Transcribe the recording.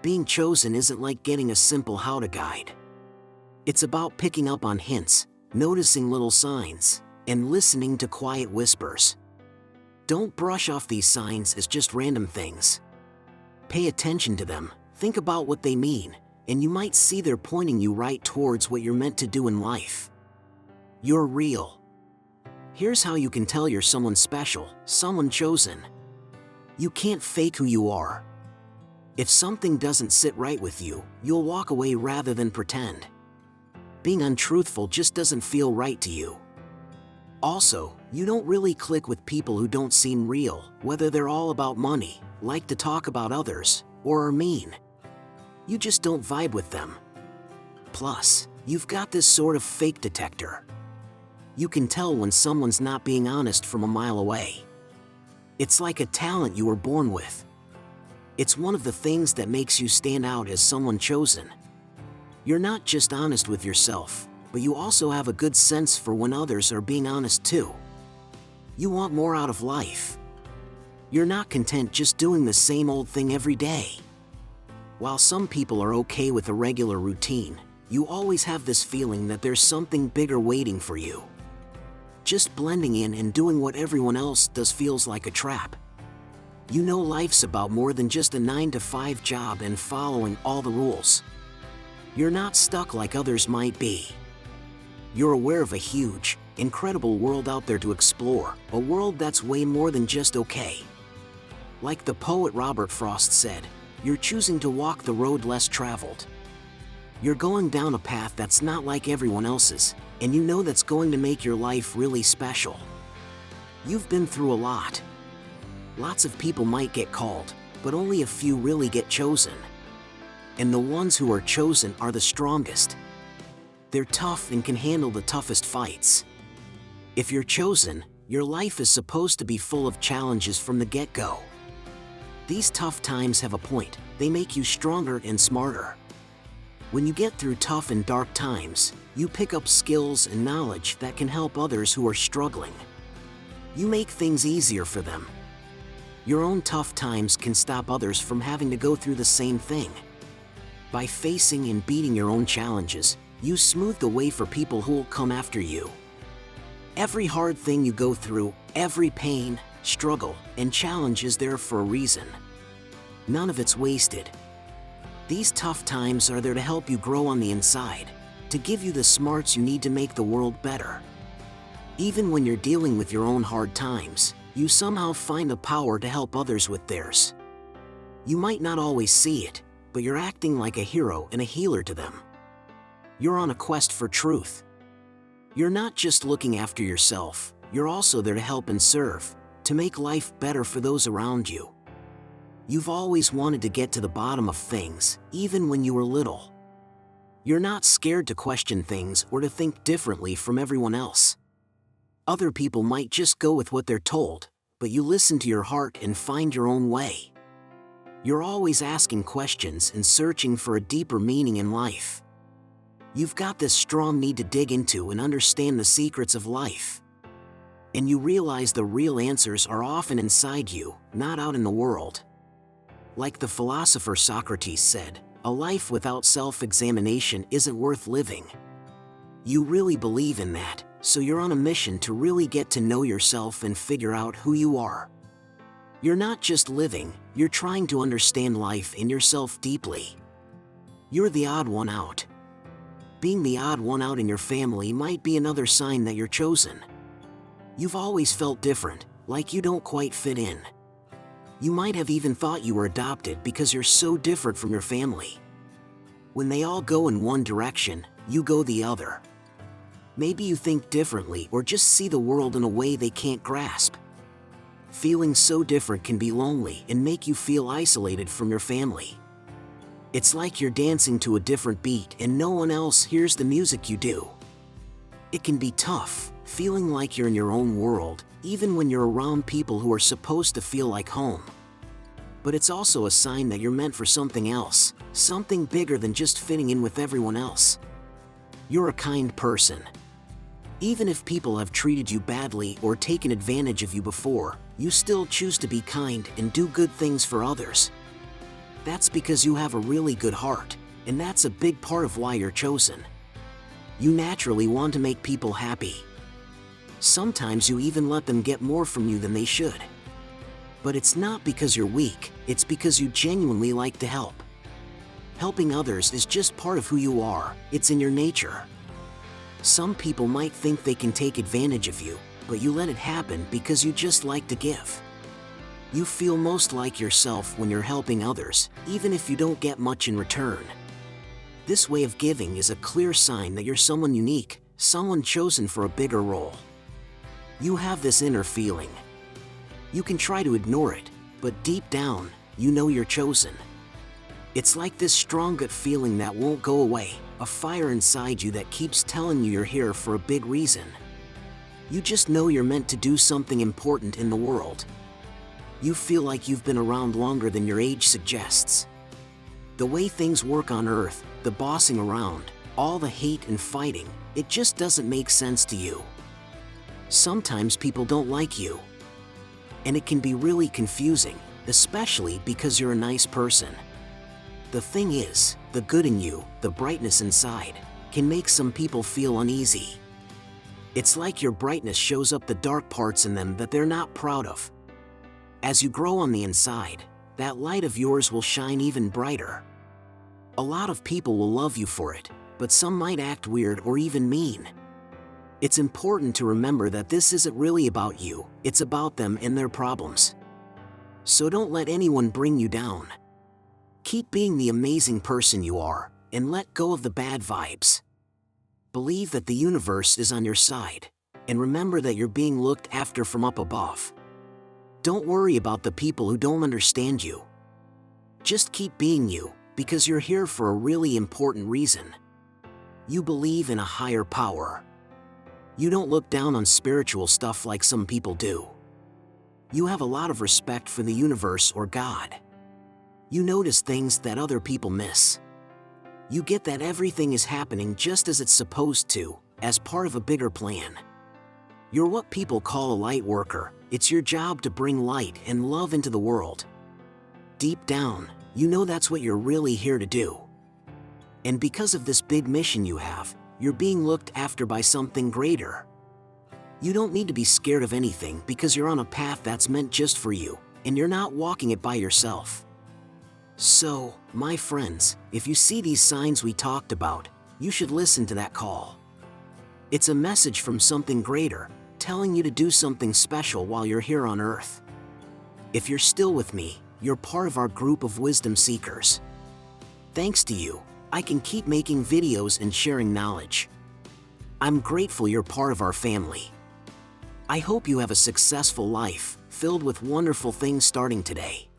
Being chosen isn't like getting a simple how-to guide. It's about picking up on hints, noticing little signs, and listening to quiet whispers. Don't brush off these signs as just random things. Pay attention to them, think about what they mean, and you might see they're pointing you right towards what you're meant to do in life. You're real. Here's how you can tell you're someone special, someone chosen. You can't fake who you are. If something doesn't sit right with you, you'll walk away rather than pretend. Being untruthful just doesn't feel right to you. Also, you don't really click with people who don't seem real, whether they're all about money, like to talk about others, or are mean. You just don't vibe with them. Plus, you've got this sort of fake detector. You can tell when someone's not being honest from a mile away. It's like a talent you were born with. It's one of the things that makes you stand out as someone chosen. You're not just honest with yourself, but you also have a good sense for when others are being honest too. You want more out of life. You're not content just doing the same old thing every day. While some people are okay with a regular routine, you always have this feeling that there's something bigger waiting for you. Just blending in and doing what everyone else does feels like a trap. You know life's about more than just a 9-to-5 job and following all the rules. You're not stuck like others might be. You're aware of a huge, incredible world out there to explore, a world that's way more than just okay. Like the poet Robert Frost said, you're choosing to walk the road less traveled. You're going down a path that's not like everyone else's, and you know that's going to make your life really special. You've been through a lot. Lots of people might get called, but only a few really get chosen. And the ones who are chosen are the strongest. They're tough and can handle the toughest fights. If you're chosen, your life is supposed to be full of challenges from the get-go. These tough times have a point. They make you stronger and smarter. When you get through tough and dark times, you pick up skills and knowledge that can help others who are struggling. You make things easier for them. Your own tough times can stop others from having to go through the same thing. By facing and beating your own challenges, you smooth the way for people who will come after you. Every hard thing you go through, every pain, struggle, and challenge is there for a reason. None of it's wasted. These tough times are there to help you grow on the inside, to give you the smarts you need to make the world better. Even when you're dealing with your own hard times, you somehow find the power to help others with theirs. You might not always see it, but you're acting like a hero and a healer to them. You're on a quest for truth. You're not just looking after yourself, you're also there to help and serve, to make life better for those around you. You've always wanted to get to the bottom of things, even when you were little. You're not scared to question things or to think differently from everyone else. Other people might just go with what they're told, but you listen to your heart and find your own way. You're always asking questions and searching for a deeper meaning in life. You've got this strong need to dig into and understand the secrets of life. And you realize the real answers are often inside you, not out in the world. Like the philosopher Socrates said, a life without self-examination isn't worth living. You really believe in that, so you're on a mission to really get to know yourself and figure out who you are. You're not just living, you're trying to understand life and yourself deeply. You're the odd one out. Being the odd one out in your family might be another sign that you're chosen. You've always felt different, like you don't quite fit in. You might have even thought you were adopted because you're so different from your family. When they all go in one direction, you go the other. Maybe you think differently or just see the world in a way they can't grasp. Feeling so different can be lonely and make you feel isolated from your family. It's like you're dancing to a different beat and no one else hears the music you do. It can be tough, feeling like you're in your own world, even when you're around people who are supposed to feel like home. But it's also a sign that you're meant for something else, something bigger than just fitting in with everyone else. You're a kind person. Even if people have treated you badly or taken advantage of you before, you still choose to be kind and do good things for others. That's because you have a really good heart, and that's a big part of why you're chosen. You naturally want to make people happy. Sometimes you even let them get more from you than they should. But it's not because you're weak, it's because you genuinely like to help. Helping others is just part of who you are, it's in your nature. Some people might think they can take advantage of you, but you let it happen because you just like to give. You feel most like yourself when you're helping others, even if you don't get much in return. This way of giving is a clear sign that you're someone unique, someone chosen for a bigger role. You have this inner feeling. You can try to ignore it, but deep down, you know you're chosen. It's like this strong gut feeling that won't go away, a fire inside you that keeps telling you you're here for a big reason. You just know you're meant to do something important in the world. You feel like you've been around longer than your age suggests. The way things work on Earth, the bossing around, all the hate and fighting, it just doesn't make sense to you. Sometimes people don't like you. And it can be really confusing, especially because you're a nice person. The thing is, the good in you, the brightness inside, can make some people feel uneasy. It's like your brightness shows up the dark parts in them that they're not proud of. As you grow on the inside, that light of yours will shine even brighter. A lot of people will love you for it, but some might act weird or even mean. It's important to remember that this isn't really about you, it's about them and their problems. So don't let anyone bring you down. Keep being the amazing person you are, and let go of the bad vibes. Believe that the universe is on your side, and remember that you're being looked after from up above. Don't worry about the people who don't understand you. Just keep being you, because you're here for a really important reason. You believe in a higher power. You don't look down on spiritual stuff like some people do. You have a lot of respect for the universe or God. You notice things that other people miss. You get that everything is happening just as it's supposed to, as part of a bigger plan. You're what people call a light worker. It's your job to bring light and love into the world. Deep down, you know that's what you're really here to do. And because of this big mission you have, you're being looked after by something greater. You don't need to be scared of anything because you're on a path that's meant just for you, and you're not walking it by yourself. So, my friends, if you see these signs we talked about, you should listen to that call. It's a message from something greater, telling you to do something special while you're here on Earth. If you're still with me, you're part of our group of wisdom seekers. Thanks to you, I can keep making videos and sharing knowledge. I'm grateful you're part of our family. I hope you have a successful life, filled with wonderful things starting today.